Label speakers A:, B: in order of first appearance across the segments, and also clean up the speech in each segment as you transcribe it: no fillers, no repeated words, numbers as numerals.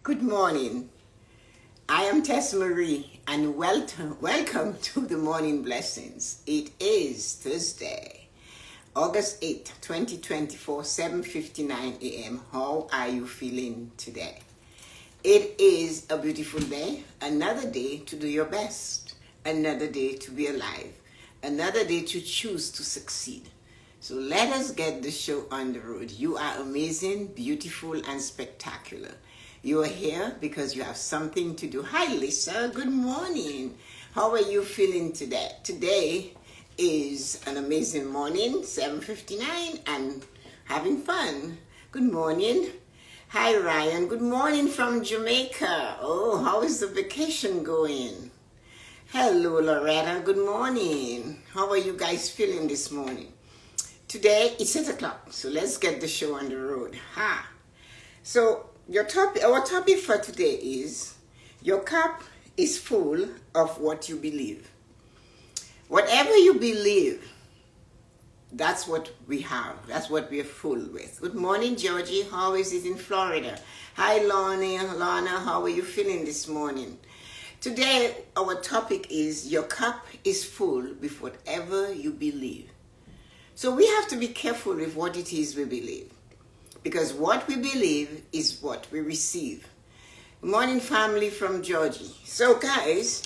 A: Good morning. I am Tessa-Marie and welcome to the Morning Blessings. It is Thursday, August 8th, 2024, 7:59 a.m. How are you feeling today? It is a beautiful day, another day to do your best, another day to be alive, another day to choose to succeed. So let us get the show on the road. You are amazing, beautiful, and spectacular. You are here because you have something to do. Hi, Lisa. Good morning. How are you feeling today? Today is an amazing morning, 7:59, and having fun. Good morning. Hi, Ryan. Good morning from Jamaica. Oh, how is the vacation going? Hello, Loretta. Good morning. How are you guys feeling this morning? Today, it's 8 o'clock, so let's get the show on the road. So, our topic for today is, your cup is full of what you believe. Whatever you believe, that's what we have. That's what we're full with. Good morning, Georgie. How is it in Florida? Hi, Lana. How are you feeling this morning? Today, our topic is, your cup is full with whatever you believe. So we have to be careful with what it is we believe, because what we believe is what we receive. Good morning, family from Georgie. So guys,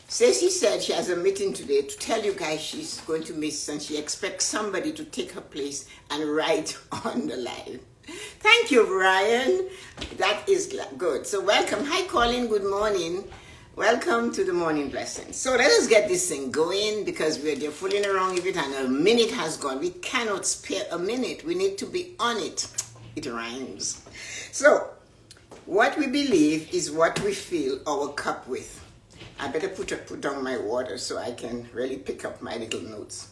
A: Stacey said she has a meeting today to tell you guys she's going to miss, and she expects somebody to take her place and write on the live. Thank you, Brian. That is good. So welcome. Hi, Colin. Good morning. Welcome to the Morning Blessings. So let us get this thing going, because we're there fooling around with it and a minute has gone. We cannot spare a minute. We need to be on it. It rhymes. So what we believe is what we fill our cup with. I better put down my water so I can really pick up my little notes.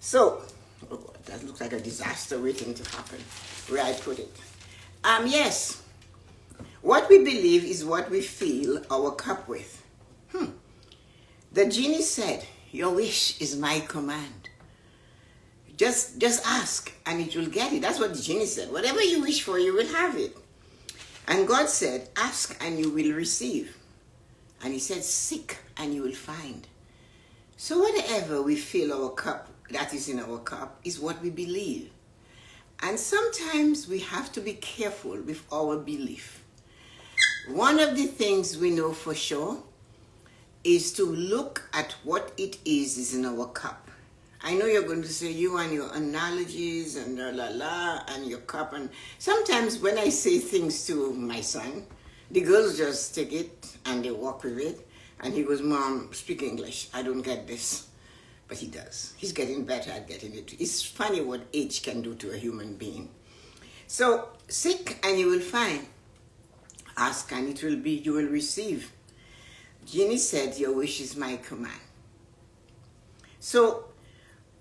A: So, oh God, that looks like a disaster waiting to happen, where I put it. Yes. What we believe is what we fill our cup with. The genie said, your wish is my command. Just ask and it will get it. That's what the genie said. Whatever you wish for, you will have it. And God said, ask and you will receive. And he said, seek and you will find. So whatever we fill our cup, that is in our cup, is what we believe. And sometimes we have to be careful with our belief. One of the things we know for sure is to look at what it is in our cup. I know you're going to say, you and your analogies and and your cup. And sometimes when I say things to my son, the girls just take it and they walk with it. And he goes, Mom, speak English. I don't get this. But he does. He's getting better at getting it. It's funny what age can do to a human being. So seek and you will find. Ask and it will be, you will receive. Genie said, your wish is my command. So,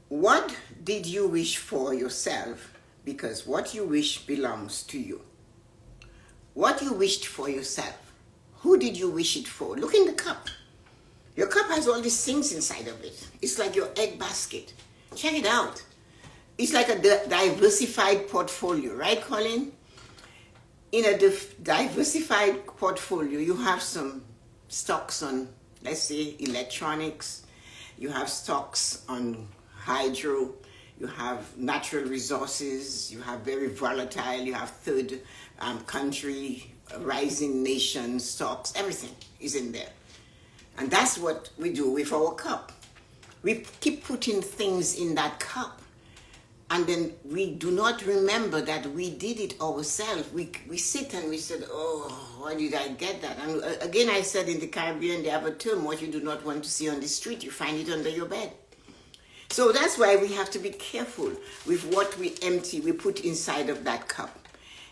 A: what did you wish for yourself? Because what you wish belongs to you. What you wished for yourself, who did you wish it for? Look in the cup. Your cup has all these things inside of it. It's like your egg basket. Check it out. It's like a diversified portfolio, right, Colin? In a diversified portfolio, you have some stocks on, let's say, electronics. You have stocks on hydro. You have natural resources. You have very volatile. You have third country, rising nation stocks. Everything is in there. And that's what we do with our cup. We keep putting things in that cup. And then we do not remember that we did it ourselves. We sit and we said, oh, why did I get that? And again, I said in the Caribbean, they have a term, what you do not want to see on the street, you find it under your bed. So that's why we have to be careful with what we empty, we put inside of that cup.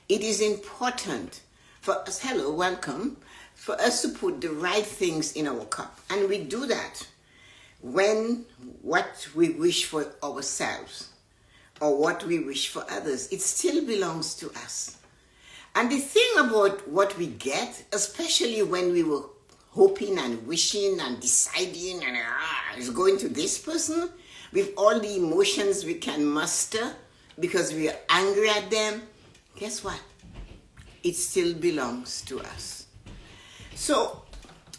A: It is important for us, hello, welcome, for us to put the right things in our cup. And we do that when what we wish for ourselves or what we wish for others, it still belongs to us. And the thing about what we get, especially when we were hoping and wishing and deciding and it's going to this person, with all the emotions we can muster because we are angry at them, guess what? it still belongs to us. So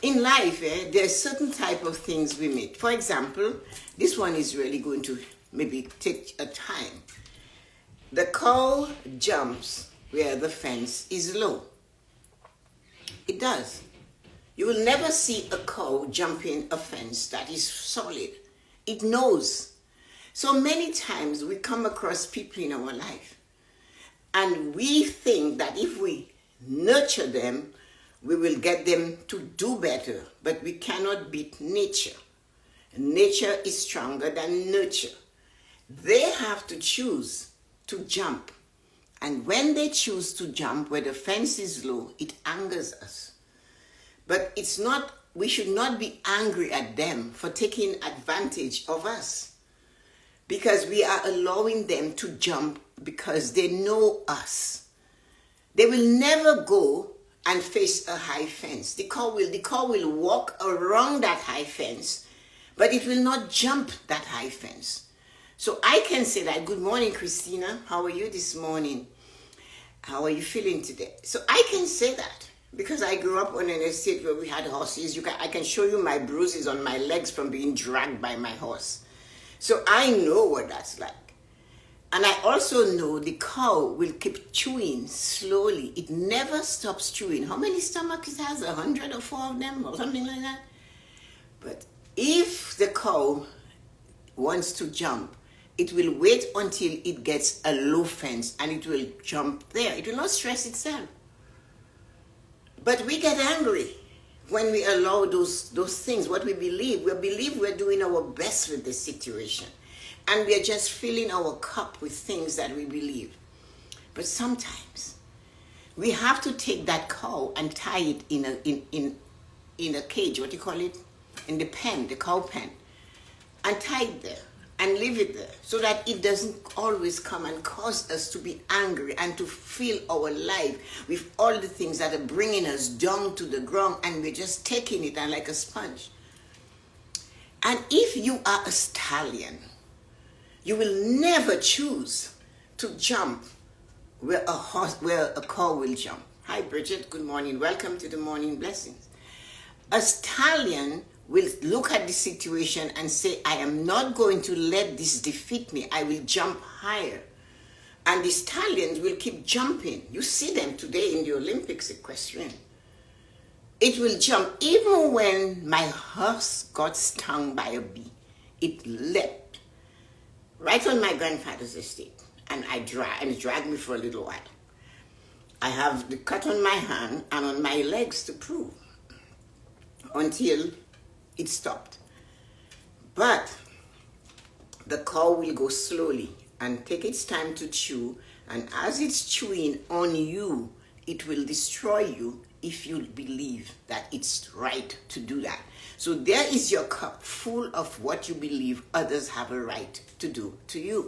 A: in life, there's certain type of things we make. For example, this one is really going to maybe take a time. The cow jumps where the fence is low. It does. You will never see a cow jumping a fence that is solid. It knows. So many times we come across people in our life and we think that if we nurture them, we will get them to do better, but we cannot beat nature. Nature is stronger than nurture. They have to choose to jump. And when they choose to jump where the fence is low, it angers us. But it's not, we should not be angry at them for taking advantage of us. Because we are allowing them to jump because they know us. They will never go and face a high fence. The cow will walk around that high fence, but it will not jump that high fence. So I can say that, good morning, Christina. How are you this morning? How are you feeling today? So I can say that because I grew up on an estate where we had horses. I can show you my bruises on my legs from being dragged by my horse. So I know what that's like. And I also know the cow will keep chewing slowly. It never stops chewing. How many stomachs it has? 104 of them or something like that? But if the cow wants to jump, it will wait until it gets a low fence and it will jump there. It will not stress itself. But we get angry when we allow those things, what we believe. We believe we're doing our best with the situation. And we are just filling our cup with things that we believe. But sometimes we have to take that cow and tie it in a cage, what do you call it? In the pen, the cow pen. And tie it there and leave it there so that it doesn't always come and cause us to be angry and to fill our life with all the things that are bringing us down to the ground, and we're just taking it and like a sponge. And if you are a stallion, you will never choose to jump where a cow will jump. Hi, Bridget. Good morning. Welcome to the Morning Blessings. A stallion will look at the situation and say, I am not going to let this defeat me. I will jump higher. And the stallions will keep jumping. You see them today in the Olympics equestrian. It will jump. Even when my horse got stung by a bee, it leapt right on my grandfather's estate, and it dragged me for a little while. I have the cut on my hand and on my legs to prove until it stopped. But the cow will go slowly and take its time to chew, and as it's chewing on you, it will destroy you if you believe that it's right to do that. So there is your cup full of what you believe others have a right to do to you.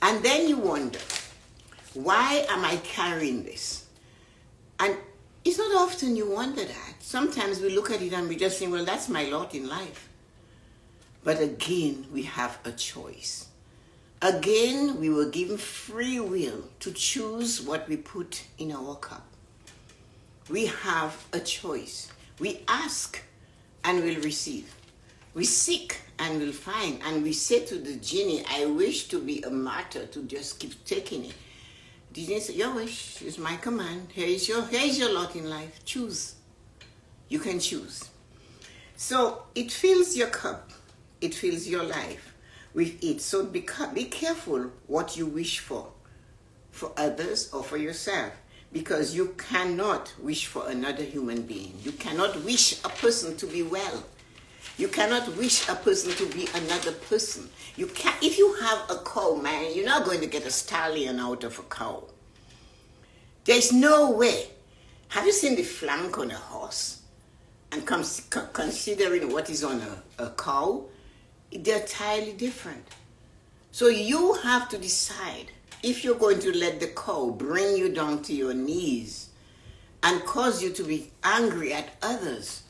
A: And then you wonder, why am I carrying this? And it's not often you wonder that. Sometimes we look at it and we just think, well, that's my lot in life. But again, we have a choice. Again, we were given free will to choose what we put in our cup. We have a choice. We ask and we'll receive. We seek and we'll find. And we say to the genie, I wish to be a martyr, to just keep taking it. The genie said, your wish is my command. Here is your lot in life. Choose. You can choose. So it fills your cup. It fills your life with it. So be careful what you wish for others or for yourself. Because you cannot wish for another human being. You cannot wish a person to be well. You cannot wish a person to be another person. If you have a cow, man, you're not going to get a stallion out of a cow. There's no way. Have you seen the flank on a horse? And considering what is on a cow, they're entirely different. So you have to decide if you're going to let the cow bring you down to your knees and cause you to be angry at others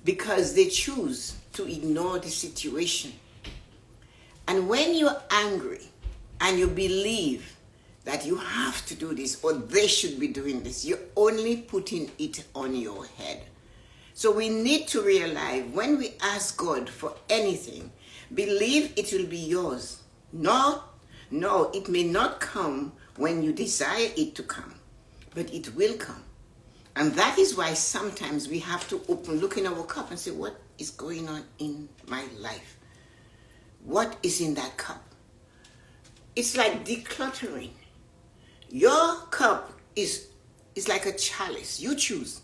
A: because they choose to ignore the situation. And when you're angry and you believe that you have to do this or they should be doing this. You're only putting it on your head. So we need to realize when we ask God for anything, believe it will be yours. No, it may not come when you desire it to come, but it will come. And that is why sometimes we have to look in our cup and say, what is going on in my life? What is in that cup? It's like decluttering. Your cup is like a chalice. You choose.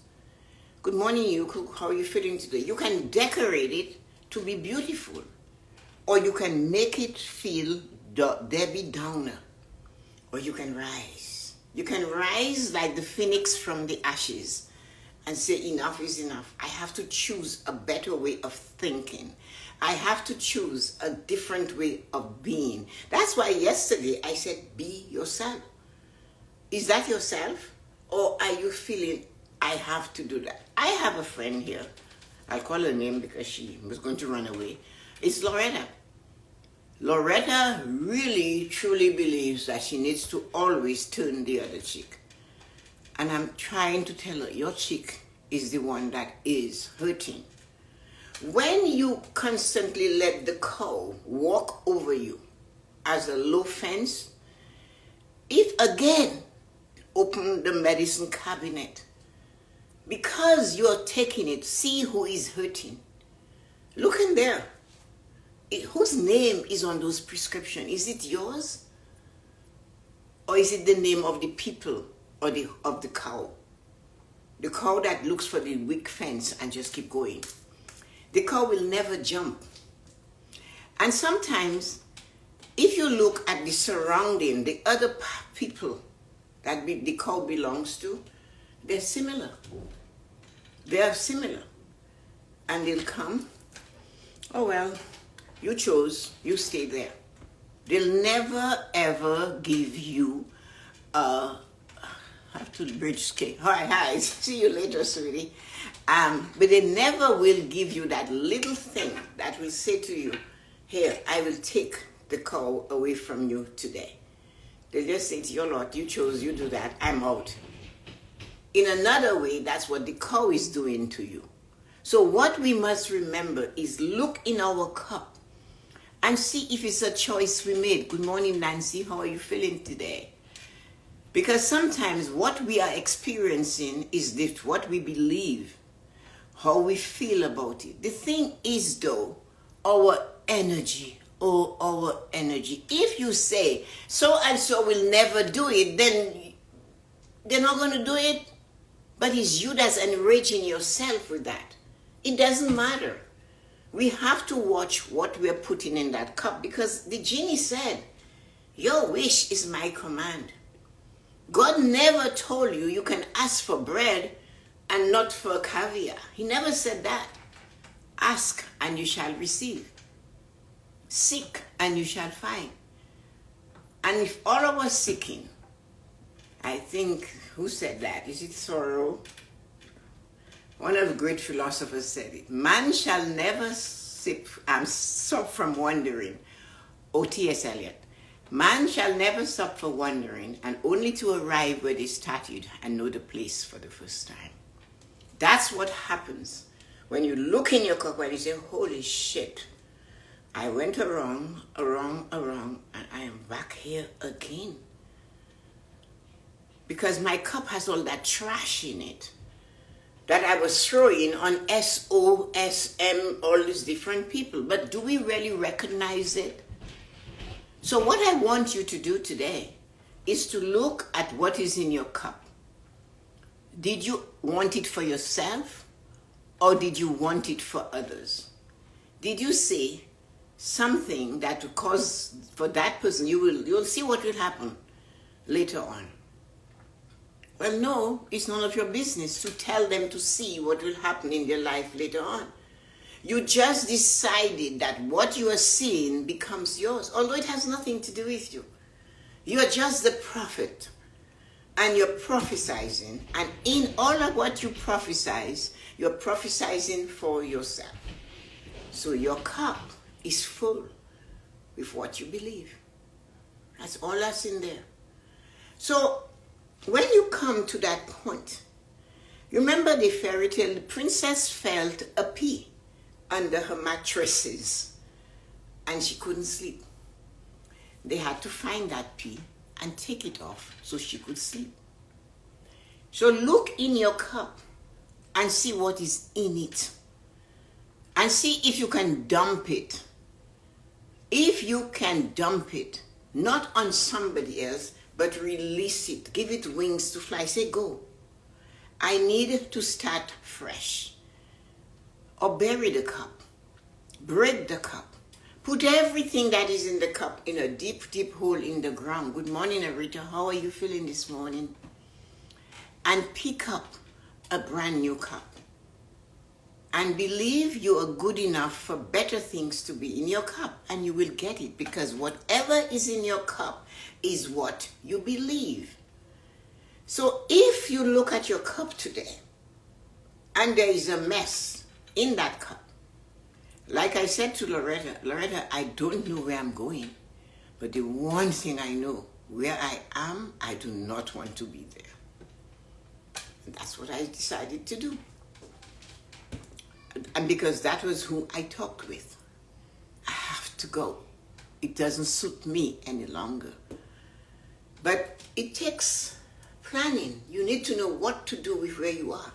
A: Good morning, you. How are you feeling today? You can decorate it to be beautiful, or you can make it feel Debbie Downer, or you can rise. You can rise like the phoenix from the ashes and say, enough is enough. I have to choose a better way of thinking. I have to choose a different way of being. That's why yesterday I said, be yourself. Is that yourself? Or are you feeling, I have to do that? I have a friend here. I'll call her name because she was going to run away. It's Loretta. Loretta really, truly believes that she needs to always turn the other cheek. And I'm trying to tell her, your cheek is the one that is hurting. When you constantly let the cow walk over you as a low fence, if again, open the medicine cabinet, because you're taking it, see who is hurting. Look in there. Whose name is on those prescriptions? Is it yours? Or is it the name of the people or of the cow? The cow that looks for the weak fence and just keep going. The cow will never jump. And sometimes, if you look at the surrounding, the other people that the cow belongs to, they're similar. They are similar. And they'll come, oh well, you chose, you stay there. They'll never ever give you I have to bridge skate. Hi, see you later, sweetie. But they never will give you that little thing that will say to you, here, I will take the cow away from you today. They just say to your Lord, you chose, you do that, I'm out. In another way, that's what the cow is doing to you. So what we must remember is look in our cup and see if it's a choice we made. Good morning, Nancy. How are you feeling today? Because sometimes what we are experiencing is what we believe, how we feel about it. The thing is, though, our energy. If you say, so and so will never do it, then they're not going to do it. But it's you that's enraging yourself with that. It doesn't matter. We have to watch what we're putting in that cup, because the genie said, your wish is my command. God never told you you can ask for bread and not for caviar. He never said that. Ask and you shall receive. Seek and you shall find. And if all of us seeking, I think, who said that? Is it Thoreau? One of the great philosophers said it. Man shall never stop from wandering. O.T.S. Eliot. Man shall never stop for wandering, and only to arrive where they started and know the place for the first time. That's what happens when you look in your cup and you say, holy shit, I went around, and I am back here again. Because my cup has all that trash in it that I was throwing on SOSM, all these different people. But do we really recognize it? So what I want you to do today is to look at what is in your cup. Did you want it for yourself, or did you want it for others? Did you say something that will cause for that person, you'll see what will happen later on? Well, no, it's none of your business to tell them to see what will happen in their life later on. You just decided that what you are seeing becomes yours, although it has nothing to do with you. You are just the prophet, and you're prophesizing, and in all of what you prophesize, you're prophesizing for yourself. So your cup is full with what you believe. That's all that's in there. So when you come to that point, you remember the fairy tale, the princess felt a pea under her mattresses and she couldn't sleep. They had to find that pea and take it off so she could sleep. So look in your cup and see what is in it. And see if you can dump it. If you can dump it, not on somebody else, but release it. Give it wings to fly. Say, go. I need to start fresh. Or bury the cup. Break the cup. Put everything that is in the cup in a deep, deep hole in the ground. Good morning, Arita. How are you feeling this morning? And pick up a brand new cup. And believe you are good enough for better things to be in your cup. And you will get it, because whatever is in your cup is what you believe. So if you look at your cup today and there is a mess in that cup, like I said to Loretta, I don't know where I'm going, but the one thing I know, where I am, I do not want to be there. And that's what I decided to do. And because that was who I talked with. I have to go. It doesn't suit me any longer. But it takes planning. You need to know what to do with where you are.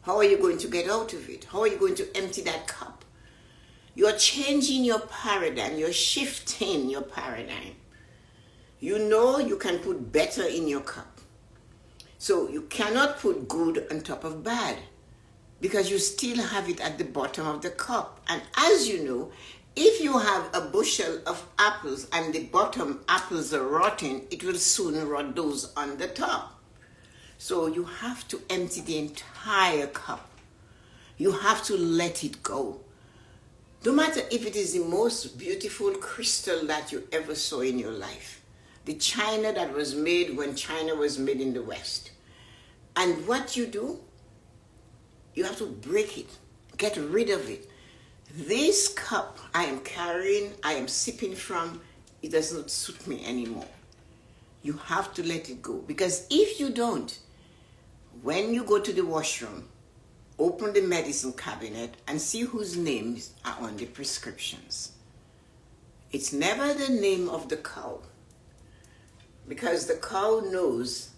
A: How are you going to get out of it? How are you going to empty that cup? You're changing your paradigm. You're shifting your paradigm. You know you can put better in your cup. So you cannot put good on top of bad, because you still have it at the bottom of the cup. And as you know, if you have a bushel of apples and the bottom apples are rotten, it will soon rot those on the top. So you have to empty the entire cup. You have to let it go. No matter if it is the most beautiful crystal that you ever saw in your life. The china that was made when China was made in the West. And what you do, you have to break it, get rid of it. This cup I am carrying, I am sipping from, it does not suit me anymore. You have to let it go. Because if you don't, when you go to the washroom, open the medicine cabinet and see whose names are on the prescriptions. It's never the name of the cow, because the cow knows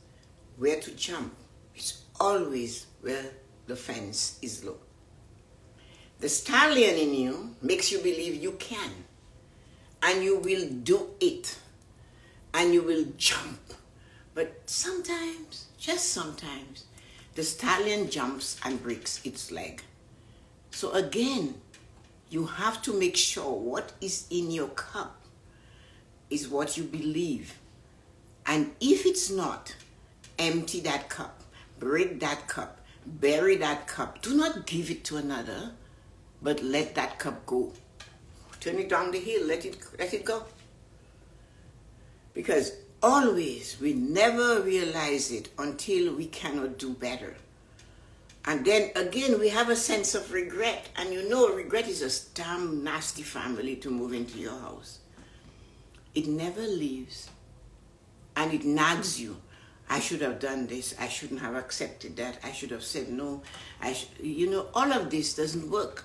A: where to jump. It's always where the fence is low. The stallion in you makes you believe you can, and you will do it, and you will jump. But sometimes, just sometimes, the stallion jumps and breaks its leg. So again, you have to make sure what is in your cup is what you believe. And if it's not, empty that cup, break that cup, bury that cup. Do not give it to another, but let that cup go. Turn it down the hill, let it go. Because always, we never realize it until we cannot do better. And then again, we have a sense of regret. And you know, regret is a damn nasty family to move into your house. It never leaves. And it nags you. I should have done this. I shouldn't have accepted that. I should have said no. You know, all of this doesn't work.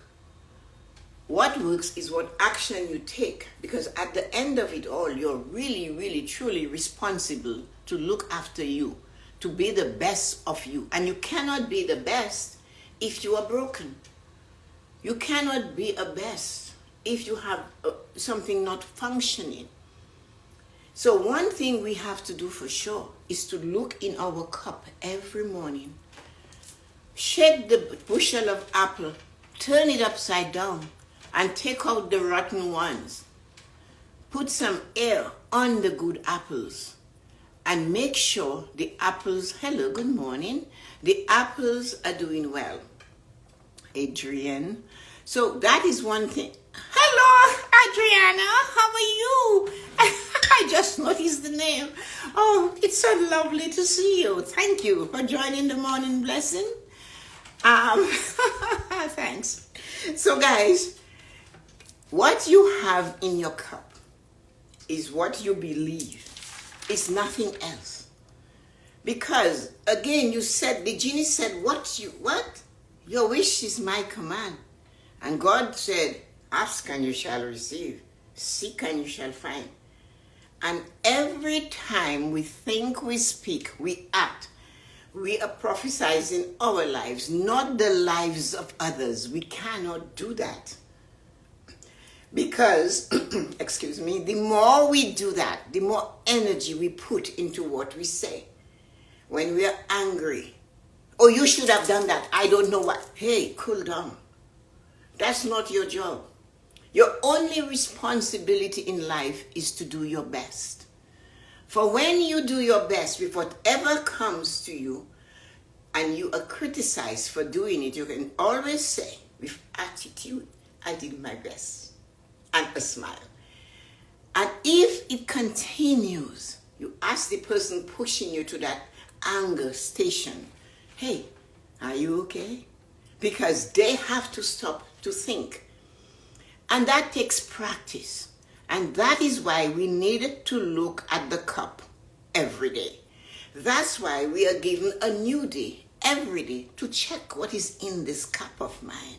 A: What works is what action you take, because at the end of it all, you're really, really, truly responsible to look after you, to be the best of you. And you cannot be the best if you are broken. You cannot be a best if you have something not functioning. So one thing we have to do for sure is to look in our cup every morning. Shake the bushel of apple, turn it upside down, and take out the rotten ones. Put some air on the good apples and make sure the apples, hello, good morning, the apples are doing well. Adrienne. So that is one thing. Hello, Adriana, how are you? I just noticed the name. Oh, it's so lovely to see you. Thank you for joining the morning blessing. Thanks. So guys, what you have in your cup is what you believe. It's nothing else. Because again, the genie said, what? Your wish is my command. And God said, ask and you shall receive. Seek and you shall find. And every time we think, we speak, we act, we are prophesizing our lives, not the lives of others. We cannot do that. Because, excuse me, the more we do that, the more energy we put into what we say. When we are angry, oh, you should have done that. I don't know what. Hey, cool down. That's not your job. Your only responsibility in life is to do your best. For when you do your best with whatever comes to you, and you are criticized for doing it, you can always say with attitude, I did my best, and a smile. And if it continues, you ask the person pushing you to that anger station, hey, are you okay? Because they have to stop to think. And that takes practice. And that is why we need to look at the cup every day. That's why we are given a new day every day to check what is in this cup of mine.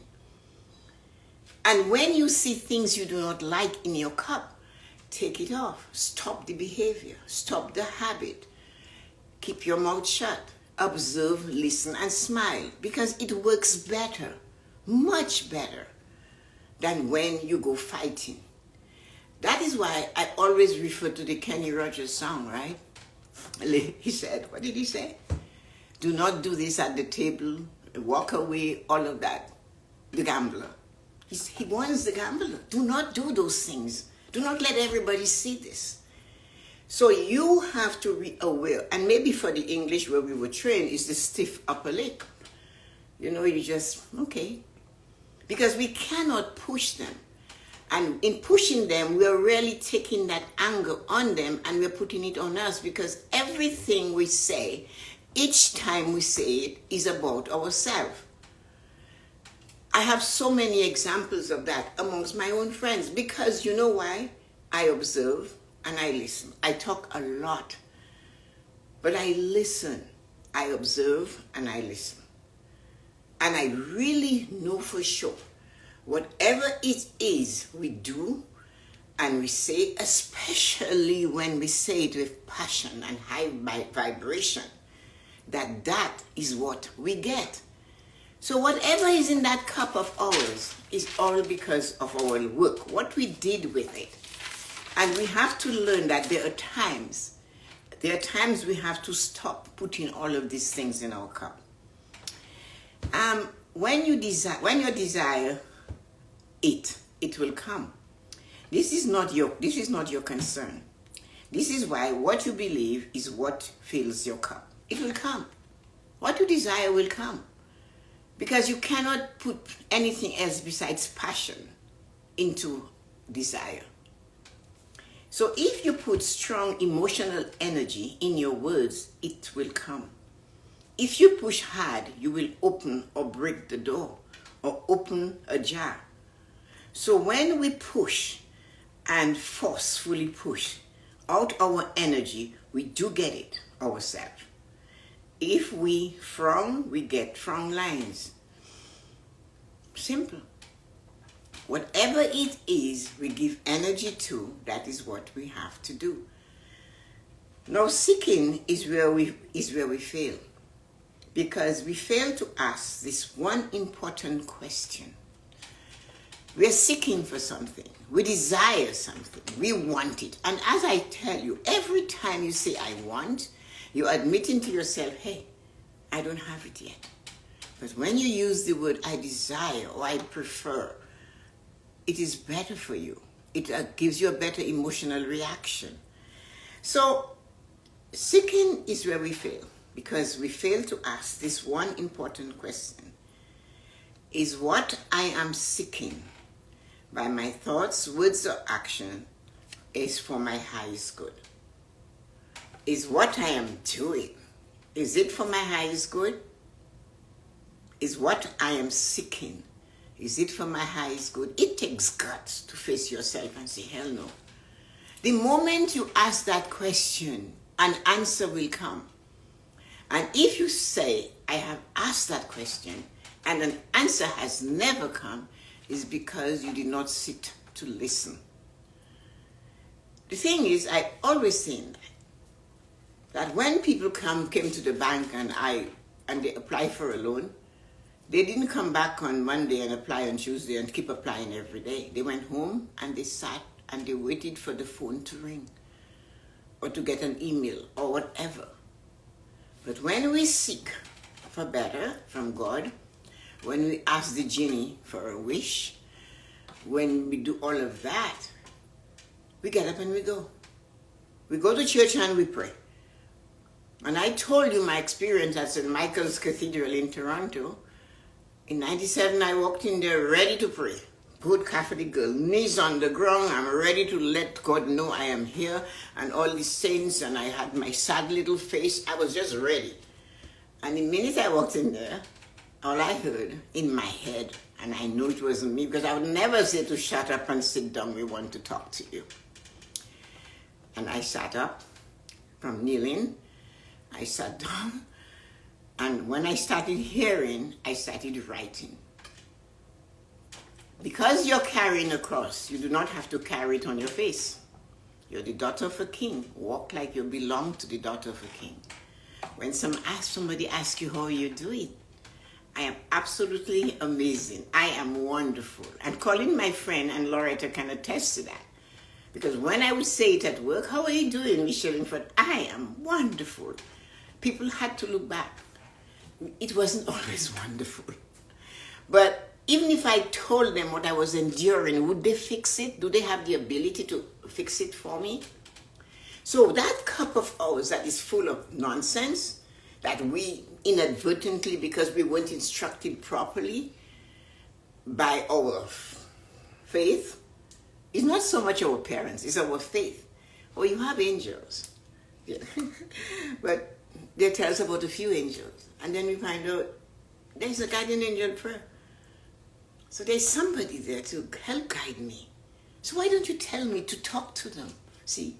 A: And when you see things you do not like in your cup, take it off. Stop the behavior. Stop the habit. Keep your mouth shut. Observe, listen, and smile. Because it works better, much better, than when you go fighting. That is why I always refer to the Kenny Rogers song, right? He said, what did he say? Do not do this at the table, walk away, all of that. The gambler. He warns the gambler, do not do those things. Do not let everybody see this. So you have to be aware. And maybe for the English where we were trained is the stiff upper lip. You know, you just, okay. Because we cannot push them. And in pushing them, we're really taking that anger on them and we're putting it on us, because everything we say, each time we say it, is about ourselves. I have so many examples of that amongst my own friends, because you know why? I observe and I listen. I talk a lot, but I listen. I observe and I listen. And I really know for sure, whatever it is we do and we say, especially when we say it with passion and high vibration, that is what we get. So whatever is in that cup of ours is all because of our work, what we did with it. And we have to learn that there are times we have to stop putting all of these things in our cup. When you desire it will come. This is not your concern. This is why what you believe is what fills your cup. It will come. What you desire will come. Because you cannot put anything else besides passion into desire. So if you put strong emotional energy in your words, it will come. If you push hard, you will open or break the door or open a jar. So when we push and forcefully push out our energy, we do get it ourselves. If we frown, we get frown lines. Simple. Whatever it is we give energy to, that is what we have to do. Now, seeking is where we fail. Because we fail to ask this one important question. We are seeking for something. We desire something. We want it. And as I tell you, every time you say, I want, you're admitting to yourself, hey, I don't have it yet. But when you use the word I desire or I prefer, it is better for you. It gives you a better emotional reaction. So seeking is where we fail, because we fail to ask this one important question. Is what I am seeking by my thoughts, words, or action is for my highest good? Is what I am doing, is it for my highest good? Is what I am seeking, is it for my highest good? It takes guts to face yourself and say, hell no. The moment you ask that question, an answer will come. And if you say, I have asked that question and an answer has never come, is because you did not sit to listen. The thing is, I always think that when people came to the bank and they apply for a loan, they didn't come back on Monday and apply on Tuesday and keep applying every day. They went home and they sat and they waited for the phone to ring or to get an email or whatever. But when we seek for better from God, when we ask the genie for a wish, when we do all of that, we get up and we go. We go to church and we pray. And I told you my experience at St. Michael's Cathedral in Toronto. In 97, I walked in there ready to pray. Good Catholic girl, knees on the ground. I'm ready to let God know I am here and all the saints, and I had my sad little face. I was just ready. And the minute I walked in there, all I heard in my head, and I knew it wasn't me because I would never say to shut up and sit down, we want to talk to you. And I sat up from kneeling. I sat down. And when I started hearing, I started writing. Because you're carrying a cross, you do not have to carry it on your face. You're the daughter of a king. Walk like you belong to the daughter of a king. When somebody asks you how you do it, I am absolutely amazing. I am wonderful. And Colin, my friend, and Loretta can attest to that. Because when I would say it at work, how are you doing, Michelle Inford? I am wonderful. People had to look back. It wasn't always wonderful. But even if I told them what I was enduring, would they fix it? Do they have the ability to fix it for me? So that cup of ours that is full of nonsense, that we inadvertently, because we weren't instructed properly by our faith, is not so much our parents, it's our faith. Oh, you have angels. Yeah. But they tell us about a few angels. And then we find out there's a guardian angel prayer. So there's somebody there to help guide me. So why don't you tell me to talk to them? See,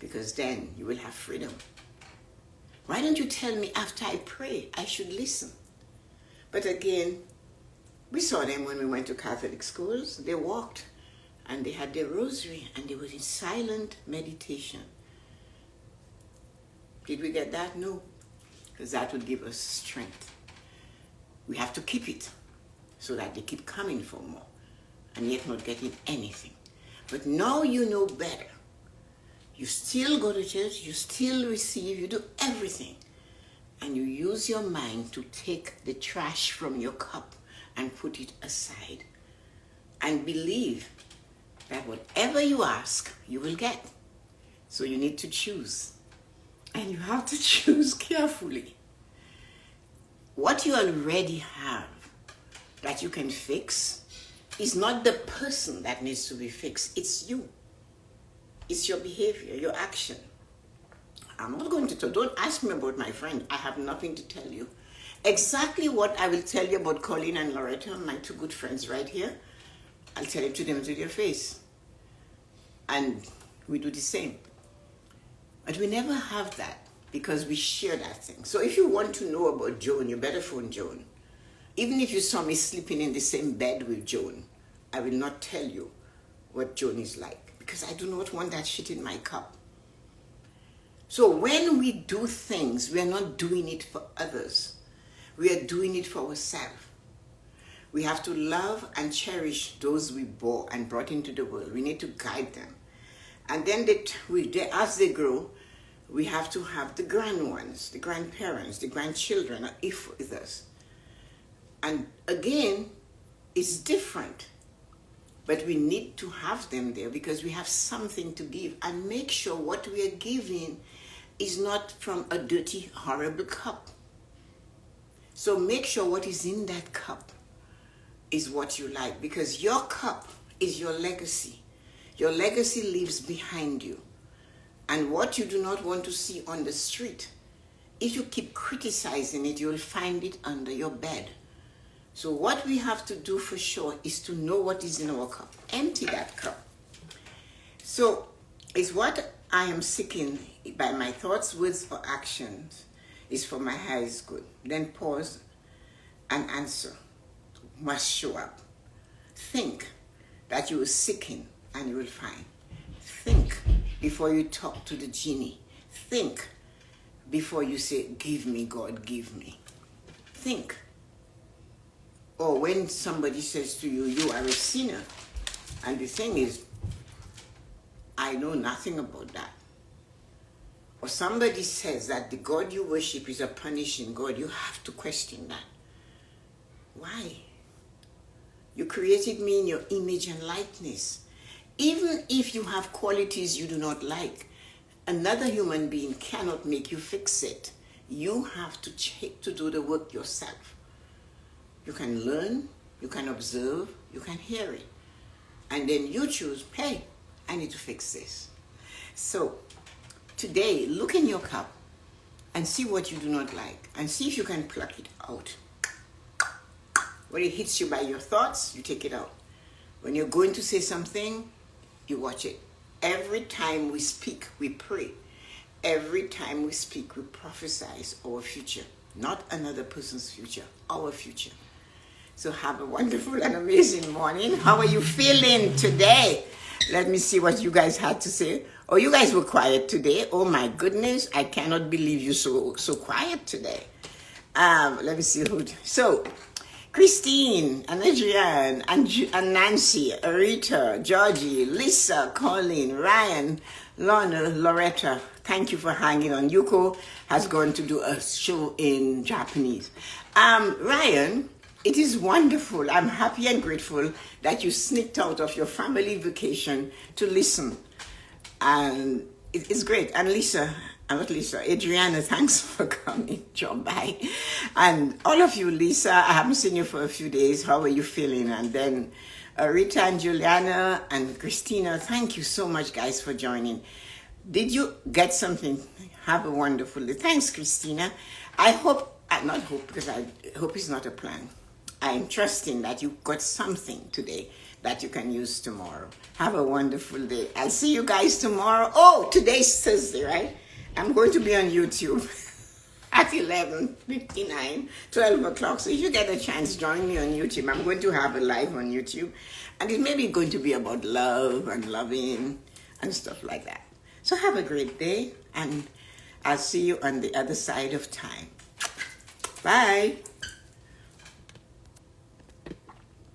A: because then you will have freedom. Why don't you tell me after I pray, I should listen? But again, we saw them when we went to Catholic schools. They walked and they had their rosary and they were in silent meditation. Did we get that? No, because that would give us strength. We have to keep it so that they keep coming for more and yet not getting anything. But now you know better. You still go to church, you still receive, you do everything. And you use your mind to take the trash from your cup and put it aside. And believe that whatever you ask, you will get. So you need to choose. And you have to choose carefully. What you already have that you can fix is not the person that needs to be fixed. It's you. It's your behavior, your action. I'm not going to tell. Don't ask me about my friend. I have nothing to tell you. Exactly what I will tell you about Colleen and Loretta, my two good friends right here, I'll tell it to them to their face. And we do the same. But we never have that because we share that thing. So if you want to know about Joan, you better phone Joan. Even if you saw me sleeping in the same bed with Joan, I will not tell you what Joan is like because I do not want that shit in my cup. So when we do things, we are not doing it for others. We are doing it for ourselves. We have to love and cherish those we bore and brought into the world. We need to guide them. And then as they grow, we have to have the grand ones, the grandparents, the grandchildren, if with us. And again, it's different. But we need to have them there because we have something to give. And make sure what we are giving is not from a dirty, horrible cup. So make sure what is in that cup is what you like. Because your cup is your legacy. Your legacy lives behind you. And what you do not want to see on the street, if you keep criticizing it, you'll find it under your bed. So what we have to do for sure is to know what is in our cup. Empty that cup. So is what I am seeking by my thoughts, words, or actions is for my highest good. Then pause and answer must show up. Think that you are seeking and you will find. Think before you talk to the genie. Think before you say, give me, God, give me. Think. Or when somebody says to you, you are a sinner, and the thing is, I know nothing about that. Or somebody says that the God you worship is a punishing God, you have to question that. Why? You created me in your image and likeness. Even if you have qualities you do not like, another human being cannot make you fix it. You have to do the work yourself. You can learn, you can observe, you can hear it. And then you choose, hey, I need to fix this. So today, look in your cup and see what you do not like and see if you can pluck it out. When it hits you by your thoughts, you take it out. When you're going to say something, you watch it. Every time we speak, we pray. Every time we speak, we prophesize our future. Not another person's future, our future. So have a wonderful and amazing morning. How are you feeling today? Let me see what you guys had to say. Oh, you guys were quiet today. Oh my goodness, I cannot believe you're so quiet today. Let me see who. So, Christine and Adrienne and Nancy, Arita, Georgie, Lisa, Colleen, Ryan, Lorna, Loretta. Thank you for hanging on. Yuko has gone to do a show in Japanese. Ryan, it is wonderful. I'm happy and grateful that you sneaked out of your family vacation to listen. And it's great. And Lisa, Adriana, thanks for coming. John, bye. And all of you, Lisa, I haven't seen you for a few days. How are you feeling? And then Rita and Juliana and Christina, thank you so much, guys, for joining. Did you get something? Have a wonderful day. Thanks, Christina. I hope, not hope, because I hope it's not a plan. I'm trusting that you got something today that you can use tomorrow. Have a wonderful day. I'll see you guys tomorrow. Oh, today's Thursday, right? I'm going to be on YouTube at 11:59, 12 o'clock. So if you get a chance, join me on YouTube. I'm going to have a live on YouTube. And it may be going to be about love and loving and stuff like that. So have a great day. And I'll see you on the other side of time. Bye.